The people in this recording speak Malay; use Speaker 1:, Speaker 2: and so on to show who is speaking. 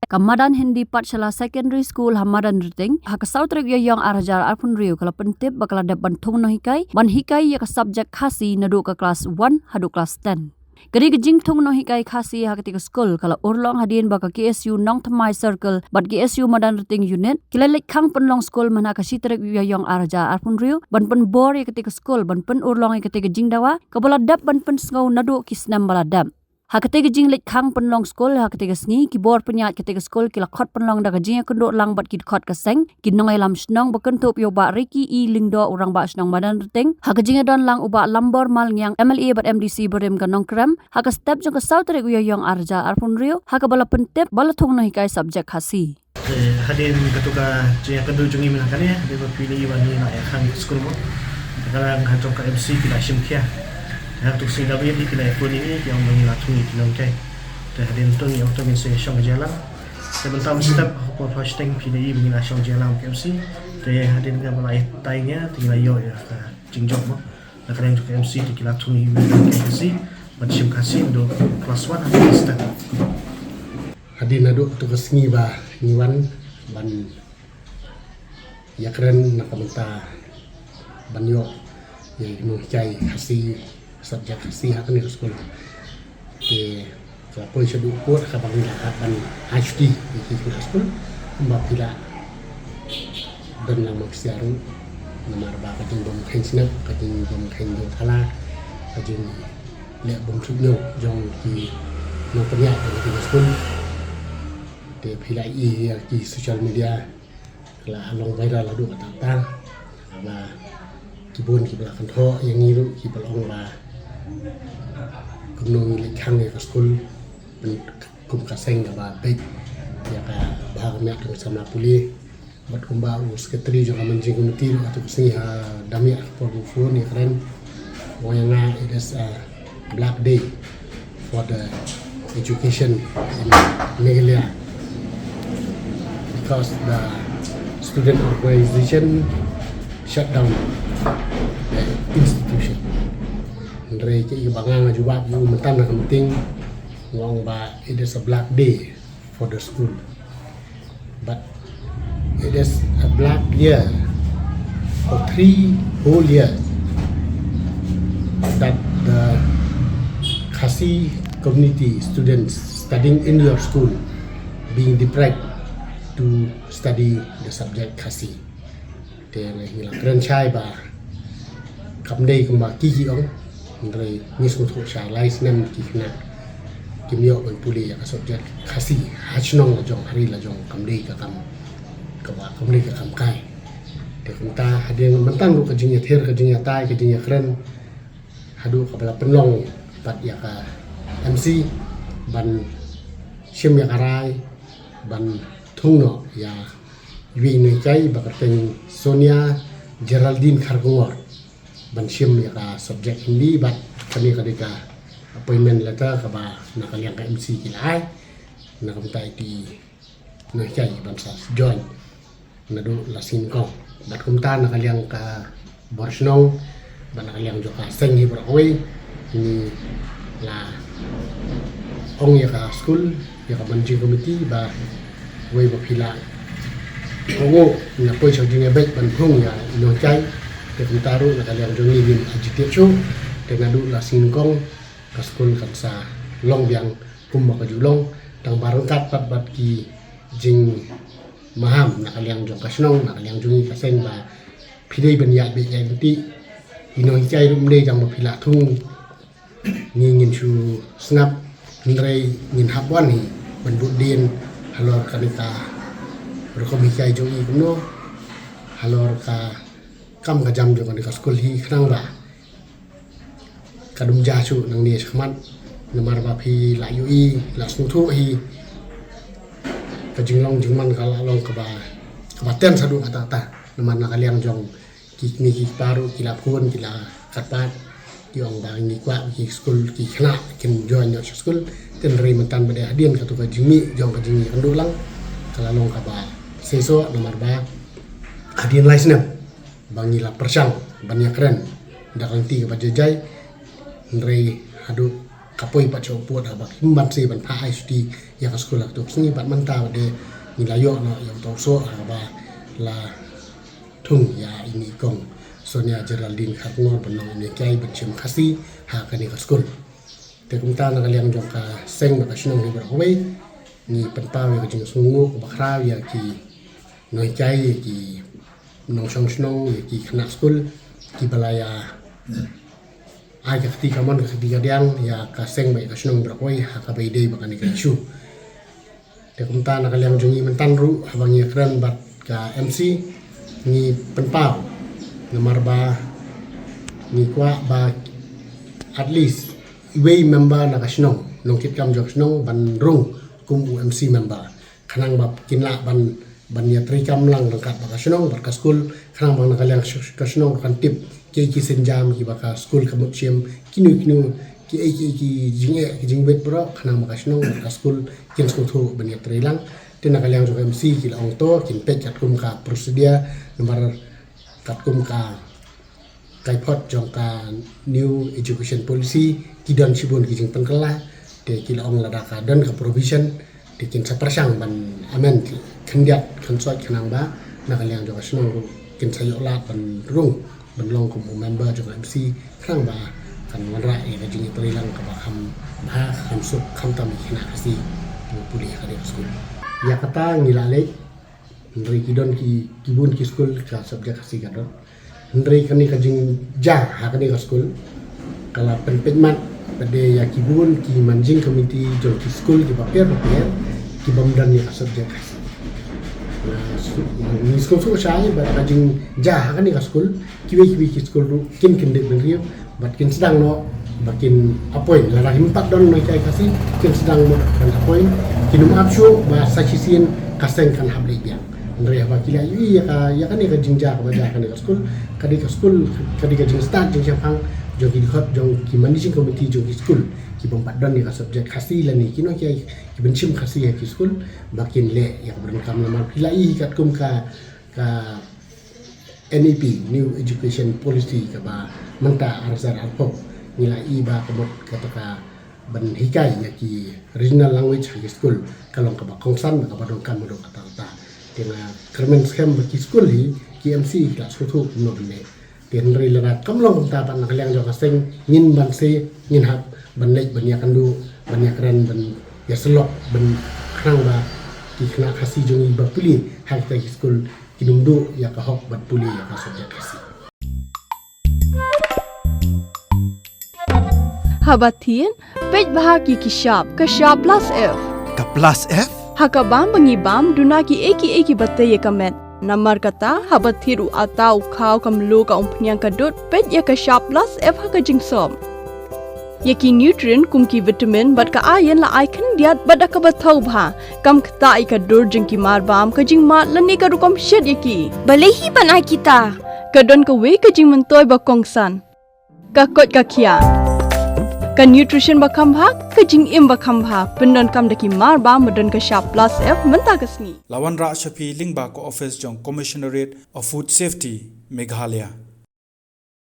Speaker 1: Kamadan Hindi Pathshala Secondary School Hamadan Riting hakasaw trek yang arajar arpun riu kala pentip bakal ada bantung no hikai ban hikai ya ka subject khasi nadu ka kelas 1 hadu kelas 10. Kadi gejing tung no hikai khasi hakatika school kala urlong hadin baka KSU Nong Thamai Circle bat KSU Madan Riting Unit kilalik khang penlong school mana ka sitrek yang arajar arpun riu ban pen bor ya ketika school ban pen urlong ya ketika jing dawa kabala dap ban pen sngau nadu kisnam baladam. Hakatiga jing lik khang penlong skol hakatiga sngi ki bor penyat ketika skol kila khot penlong daga jing kenduk lang bat ki khot kaseng ki nongai lam snong baken top yo ba riki i lingdo urang ba snong Madan Riting hakajing don lang uba lambor mal ngyang MLA bat MDC berem kanong kram haka step jong ka sautre gu yong arja arpun rio haka bala pentep bala thong no hikai subject khasi
Speaker 2: hadin ketuka jing kendu jungi minakan ya dia pilih wani na khang skol mo sekarang hajong ka MC kila simkia untuk sehingga beli kena pun ini yang mengilatungi kilang kai. Terhadap tu ni untuk mensi syong jalan. Sebentar step apa fasting PDI mengilah syong jalan KMC. Terhadap dengan mulai taynya tinggal yo ya jingjok mo. Nak yang juga MC dikilatungi KMC. Macam kasih untuk kelas 1 atau step. Hadin adu untuk kesini bah niwan ban ya keren nak minta ban yo ya nu cai kasih subjek kasih akan di sekolah. Di kalau seduk kuat kapal ban HD di sekolah, mbak pila dan nama kesiaran nama arbah kajing bom kain snap kajing bom kain do kala kajing lihat bom subno jong di nomornya di sekolah. Di pila di sosial media kalau along viral lalu kata apa kibun kibla kanto yang ngiru kibla ongba gunung milik khang ya sekolah kum kaseng ba baik ya ka bahag mek sama puli bat kumba sekretari juga menjing komiti atau kesini dami for phone ya keren moyanga it is a black day for the education in Meghalaya because the student organization shut down the institution. Dari kebangan juga yang mentan nak penting ngong ba it is a black day for the school but it is a black year for 3 whole years that the Khasi community students studying in your school being deprived to study the subject Khasi. Then hilang keren chai ba kamdei kemba kiki ong dari nisung tu syai lai senam kikna kimyo ban puli ya subject Khasi hachnong la jong hari la jong kamdei ka kam kawa kamdei ka kam kai de kunta hadeng mentang lu kajingnya ther kajingnya tai kajingnya keren hadu kabala penlong pat ya ka MC ban sim ya karai ban thungno ya wi ni kai bakateng Sonia Geraldine Khargongor ban sim ya ka subject Hindi bat kami kadika appointment letter ka ba nakaliang ka MC kilai nakamtai di nakai ban sa join nadu lasin ko bat kumta nakaliang ka borsnong ban nakaliang jo ka sengi braway ni la ong ya ka school ya ka manjing committee ba way ba pila ongo na poi sa jinga baik ban hung ya ino chai te kumtaru nakaliang jo ni bin agitation te nadu lasin kong ka school kan sa long biang kumba ka julong tang barangkat pat bat ki jing maham nakaliang jong kasnong nakaliang jungi kaseng ba pidei ben ya be ya ti ino chai rum ne jang ba pila thung ngin chu snap nrei ngin habwan hi ban budin halor kanita rokomi chai jongi kuno halor ka kam ka jam jong ka school hi khrang ba kadum ja chu nang ni khmat namar ba phi la ui la suthu hi ka jinglong jingman ka la long ka ba ten sadu kata ta namar nakaliang jong ki ni ki paru kila phun kila katpat tiong bang ni kwa ki school ki khna kin join yo school ten rei mentan bade adien ka tu ka jimi jong ka jimi kandu lang kala long ka ba seso nomor ba adien laisna bangila persang banyak keren dakang ti ka jajai rei hadu kapoi pat chau puat abak himban se ban pha ICT ya ka school tu sini pat manta de ni layo no yang tau so ba la thung ya ini kong Sonia Geraldine Khatngor banong ini kai bachim khasi ha ka ni ka school te kumta na kaliang jong ka seng na ka shnong ni berhoi ni penpaw ya jing sungu bakra ya ki noi kai ki nong shong shnong ya ki khna school ki balaya ai ka ti kamon ka ti gadiang ya ka seng bai ka shnong berhoi ha ka bai dei bakani ka chu te kumta na kaliang jong i mentan ru habang ya kran bat ka MC ni penpaw nomor ba ni kwa ba at least way member na kasnong nong kit kam jok snong ban rung kum UMC member khanang ba kinla ban ya tri kam lang rangkat ba kasnong ba ka school khanang bang nakalang kasnong kan tip ki senjam ki ba ka school kamut chem kinu ki jingbet bro khanang ba kasnong ba ka school kin school thu ban ya tri lang tin nakalang jok MC ki ong to kin pet kat kum ka prosedur nomor kat kum ka kai pot jong ka new education policy kidon sibun kijing pengkela de kila ong lada ka dan ka provision de kin saprasang ban amen khendiat khansoi khanang ba na kaliang jong snong kin sayo lat ban rung ban long kum member jong MC khrang ba kan wanra e ka jing torilang ka ba kham sup kham tam khina kasi puli ka de school ya kata ngilale ndri kidon ki kibun ki school ka subjek kasi kadon ndri kani ka jing ja ha kani ka school kala penpetmat pada ya kibun ki manjing committee jong ki school ki papier ki bamdan ni subjek ni school so shai ba ka jing ja ha kani ka school kiwi ki school ru kin de bengriu bat kin sedang no bakin apoy la rahim pat don no kai kasi kin sedang mo kan apoy kinum apsho ba sachisin kaseng kan hable biang ndre ba kila ya kan ka jing ja ba ja kan ka school kadi ka jing start jing chapang jong ki khot jong ki managing committee jong ki school ki bompat don ni ka subject khasi la ni kino ki benchim khasi ya ki school bakin le ya bern kam lamar pilai kat kum ka NEP new education policy ka ba manta arzar alpop nilai ba kamot kata ka ban hikai ya ki regional language ki school kalong ka ba kongsan ka ba dong kan mo kata tena kermen scam ki school hi KMC ka sutu no ne ten ri la kamlong ta pan nakaliang jo kaseng ngin ban se ngin hap ban lek ban ya kandu ban ya kran ban ya selok ban krang ba ki khna khasi jongi ba puli hak ta school kinumdu ya ka hok bat puli ya ka subjek khasi
Speaker 3: Habatin pej bahagi kishap plus F
Speaker 4: Ka plus F?
Speaker 3: hakabam bangibam duna ki eki batte ye kamet namar kata habathiru atau khaw kamlu ka umpnyang kadut pej ya ka sharp plus F haka jingsom yaki nutrient kum ki vitamin bat ka iron la icon diat bat ka bathau bha kam khta I ka dur jing ki mar bam ka jing ma lani ka rukom shed yaki balehi banai kita kadon ka we ka jing mentoy ba kongsan ka kot ka khia ka nutrition ba khambha ka jing im ba khambha pendon kam daki mar ba modon ka sharp plus F menta kasni
Speaker 4: Lawan Ra Shafi Lingba ko office jong Commissionerate of Food Safety Meghalaya